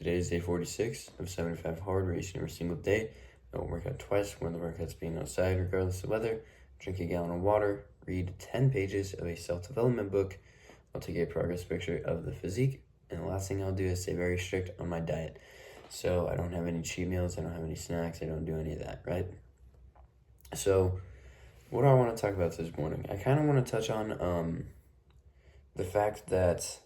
Today is day 46 of 75 hard racing every single day. I will work out twice, one of the workouts being outside regardless of weather. Drink a gallon of water, read 10 pages of a self-development book. I'll take a progress picture of the physique. And the last thing I'll do is stay very strict on my diet. So I don't have any cheat meals, I don't have any snacks, I don't do any of that, right? So what do I want to talk about this morning? I kind of want to touch on the fact that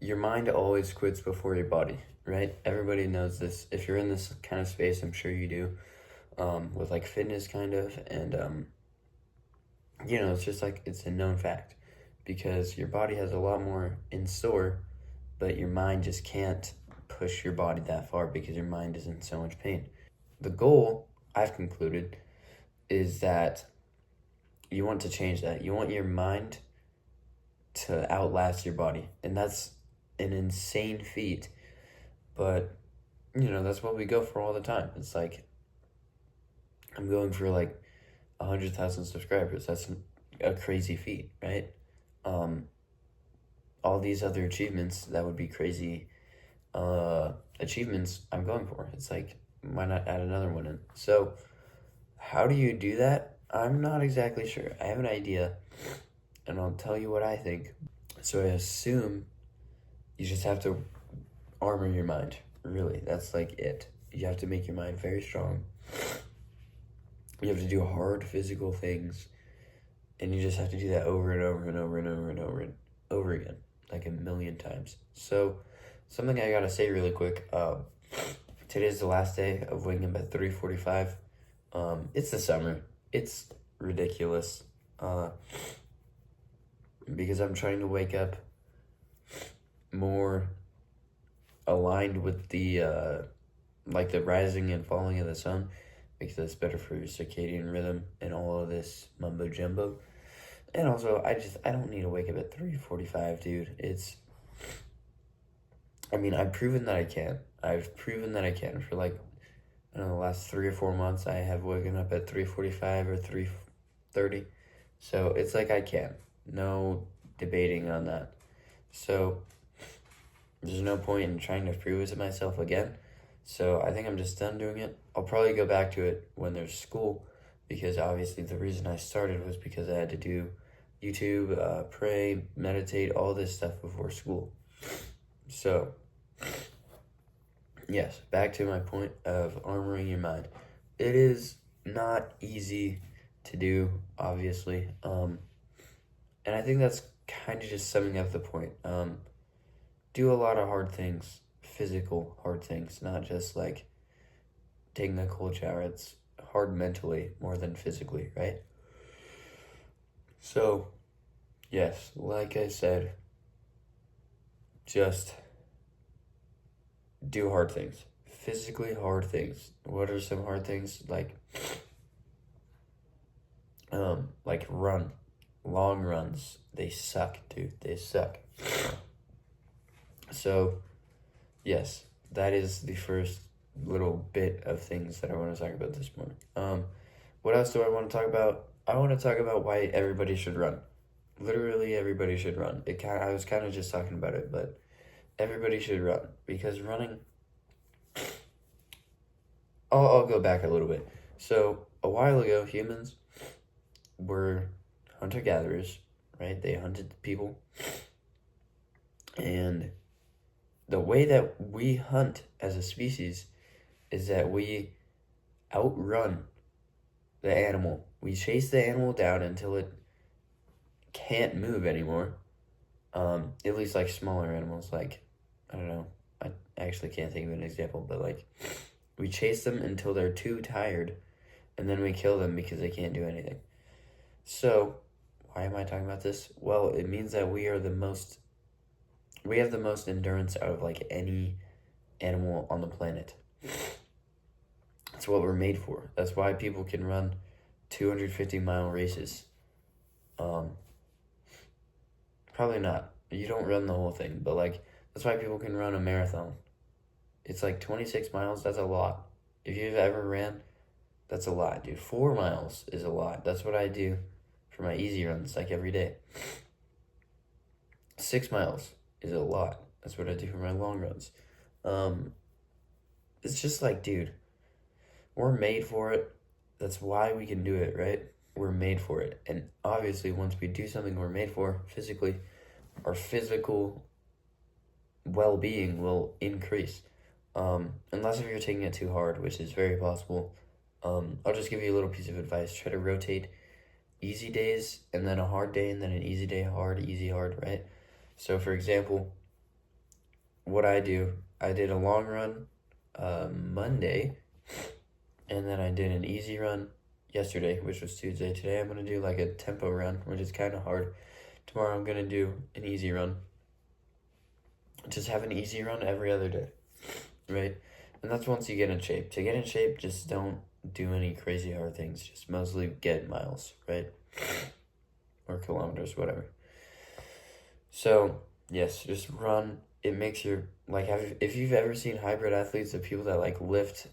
your mind always quits before your body, right? Everybody knows this. If you're in this kind of space, I'm sure you do, with like fitness kind of, and it's just like, it's a known fact because your body has a lot more in store, but your mind just can't push your body that far because your mind is in so much pain. The goal, I've concluded, is that you want to change that. You want your mind to outlast your body, and that's an insane feat, but that's what we go for all the time. It's like, I'm going for like 100,000 subscribers. That's a crazy feat, right? All these other achievements that would be crazy achievements I'm going for. It's like, why not add another one in? So how do you do that? I'm not exactly sure. I have an idea, and I'll tell you what I think. So I assume you just have to armor your mind. Really, that's like it. You have to make your mind very strong. You have to do hard physical things, and you just have to do that over and over and over and over and over and over again, like a million times. So something I gotta say really quick. Today's the last day of waking up at 3:45. It's the summer. It's ridiculous. Because I'm trying to wake up more aligned with the like the rising and falling of the sun, because it's better for your circadian rhythm and all of this mumbo jumbo. And also, I don't need to wake up at 3:45, dude. I've proven that I can. I've proven that I can for like, the last 3 or 4 months. I have woken up at 3:45 or 3:30. So it's like I can. No debating on that. So there's no point in trying to prove it to myself again. So I think I'm just done doing it. I'll probably go back to it when there's school, because obviously the reason I started was because I had to do YouTube, pray, meditate, all this stuff before school. So yes, back to my point of armoring your mind. It is not easy to do, obviously. And I think that's kind of just summing up the point. Do a lot of hard things, physical hard things, not just like taking a cold shower. It's hard mentally more than physically, right? So, yes, like I said, just do hard things, physically hard things. What are some hard things? Like run, long runs. They suck, dude. They suck. So, yes, that is the first little bit of things that I want to talk about this morning. What else do I want to talk about? I want to talk about why everybody should run. Literally, everybody should run. I was kind of just talking about it, but everybody should run, because running... I'll go back a little bit. So, a while ago, humans were hunter-gatherers, right? They hunted people. And the way that we hunt as a species is that we outrun the animal. We chase the animal down until it can't move anymore. At least like smaller animals, like, I don't know, I actually can't think of an example, but like, we chase them until they're too tired, and then we kill them because they can't do anything. So, why am I talking about this? Well, it means that we have the most endurance out of like any animal on the planet. That's what we're made for. That's why people can run 250-mile races. Probably not. You don't run the whole thing, but like, that's why people can run a marathon. It's like 26 miles. That's a lot. If you've ever ran, that's a lot, dude. 4 miles is a lot. That's what I do for my easy runs, like every day. 6 miles is a lot. That's what I do for my long runs. It's just like, dude, we're made for it. That's why we can do it, right? We're made for it. And obviously, once we do something we're made for physically, our physical well being will increase. Unless if you're taking it too hard, which is very possible. I'll just give you a little piece of advice. Try to rotate easy days and then a hard day and then an easy day, hard, easy, hard, right? So, for example, what I did a long run Monday, and then I did an easy run yesterday, which was Tuesday. Today I'm going to do like a tempo run, which is kind of hard. Tomorrow I'm going to do an easy run. Just have an easy run every other day, right? And that's once you get in shape. To get in shape, just don't do any crazy hard things. Just mostly get miles, right? Or kilometers, whatever. So, yes, just run. It makes your, like, if you've ever seen hybrid athletes, the people that, like, lift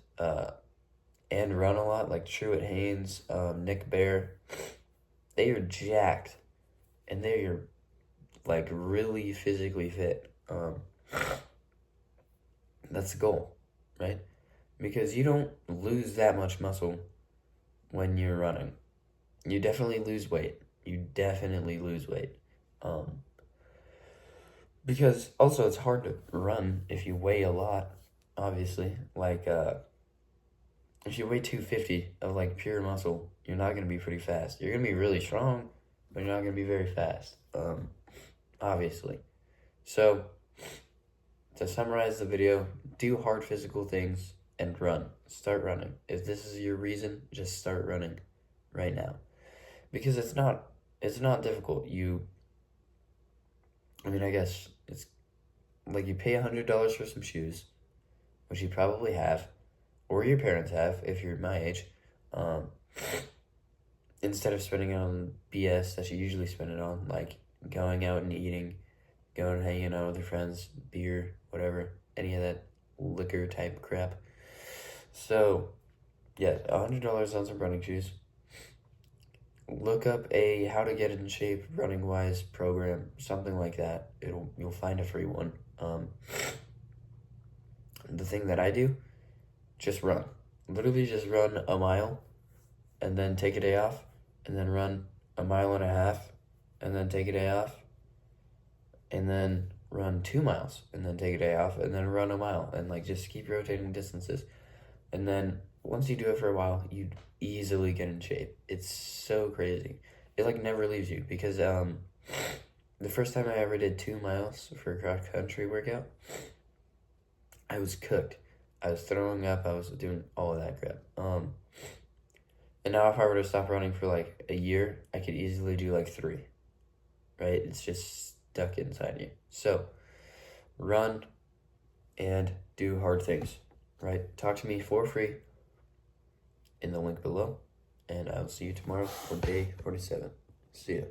and run a lot, like Truett Haynes, Nick Bare, they are jacked. And they are, like, really physically fit. That's the goal, right? Because you don't lose that much muscle when you're running. You definitely lose weight. Because also it's hard to run if you weigh a lot, obviously. Like, if you weigh 250 of like pure muscle, you're not gonna be pretty fast. You're gonna be really strong, but you're not gonna be very fast. Obviously. So, to summarize the video, do hard physical things and run. Start running. If this is your reason, just start running right now. Because it's not difficult. I guess it's like you pay $100 for some shoes, which you probably have, or your parents have if you're my age, instead of spending it on BS that you usually spend it on, like going out and eating, going and hanging out with your friends, beer, whatever, any of that liquor type crap. So, yeah, $100 on some running shoes. Look up a how to get in shape running wise program, something like that. You'll find a free one. The thing that I do, just run. Literally just run a mile and then take a day off, and then run a mile and a half and then take a day off, and then run 2 miles and then take a day off, and then run a mile, and like just keep rotating distances. And then once you do it for a while, you easily get in shape. It's so crazy. It like never leaves you, because the first time I ever did 2 miles for a cross country workout, I was cooked. I was throwing up. I was doing all of that crap. And now if I were to stop running for like a year, I could easily do like 3. Right? It's just stuck inside you. So, run and do hard things. Right? Talk to me for free in the link below, and I will see you tomorrow for day 47. See ya.